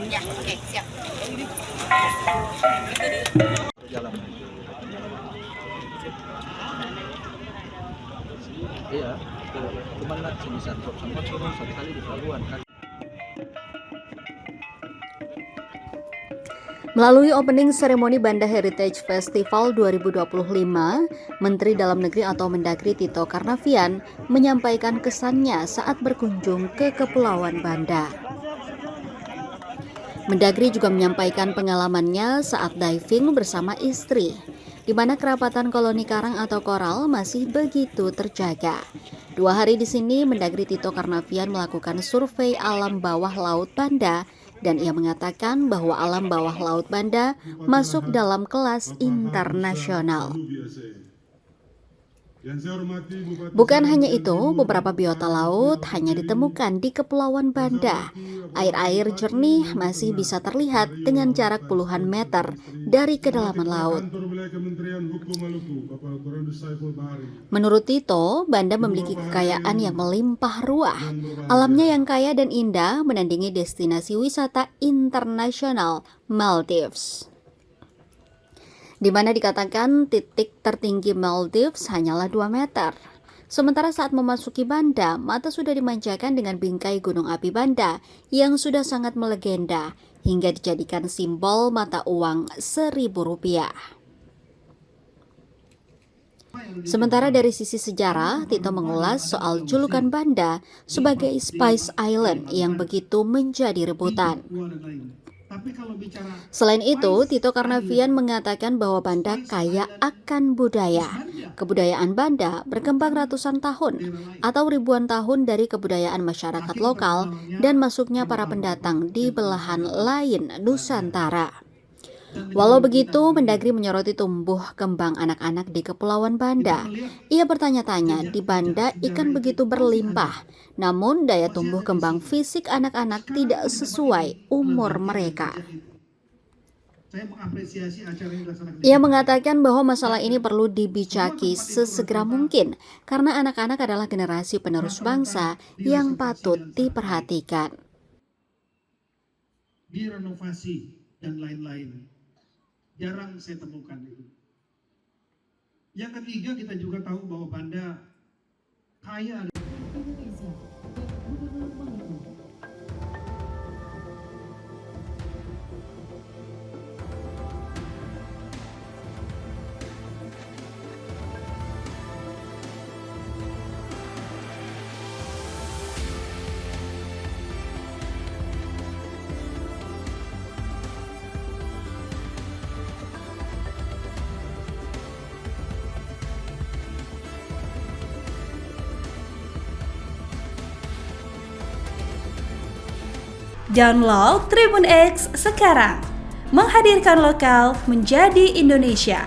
Ya, oke, siap. Jalan. Iya, cuman lah sebesar truk sampah turun satu kali di pelabuhan kan. Melalui opening seremoni Banda Heritage Festival 2025, Menteri Dalam Negeri atau Mendagri Tito Karnavian menyampaikan kesannya saat berkunjung ke Kepulauan Banda. Mendagri juga menyampaikan pengalamannya saat diving bersama istri, di mana kerapatan koloni karang atau koral masih begitu terjaga. 2 hari di sini, Mendagri Tito Karnavian melakukan survei alam bawah laut Banda, dan ia mengatakan bahwa alam bawah laut Banda masuk dalam kelas internasional. Bukan hanya itu, beberapa biota laut hanya ditemukan di Kepulauan Banda. Air-air jernih masih bisa terlihat dengan jarak puluhan meter dari kedalaman laut. Menurut Tito, Banda memiliki kekayaan yang melimpah ruah. Alamnya yang kaya dan indah menandingi destinasi wisata internasional Maldives, di mana dikatakan titik tertinggi Maldives hanyalah 2 meter. Sementara saat memasuki Banda, mata sudah dimanjakan dengan bingkai gunung api Banda yang sudah sangat melegenda hingga dijadikan simbol mata uang Rp1.000. Sementara dari sisi sejarah, Tito mengulas soal julukan Banda sebagai Spice Island yang begitu menjadi rebutan. Selain itu, Tito Karnavian mengatakan bahwa Banda kaya akan budaya. Kebudayaan Banda berkembang ratusan tahun atau ribuan tahun dari kebudayaan masyarakat lokal dan masuknya para pendatang di belahan lain Nusantara. Walau begitu, Mendagri menyoroti tumbuh kembang anak-anak di Kepulauan Banda. Ia bertanya-tanya, di Banda ikan begitu berlimpah, namun daya tumbuh kembang fisik anak-anak tidak sesuai umur mereka. Ia mengatakan bahwa masalah ini perlu dibicaki sesegera mungkin karena anak-anak adalah generasi penerus bangsa yang patut diperhatikan. Direnovasi dan lain-lain. Jarang saya temukan itu. Yang ketiga, kita juga tahu bahwa Banda kaya. Download Tribun X sekarang, menghadirkan lokal menjadi Indonesia.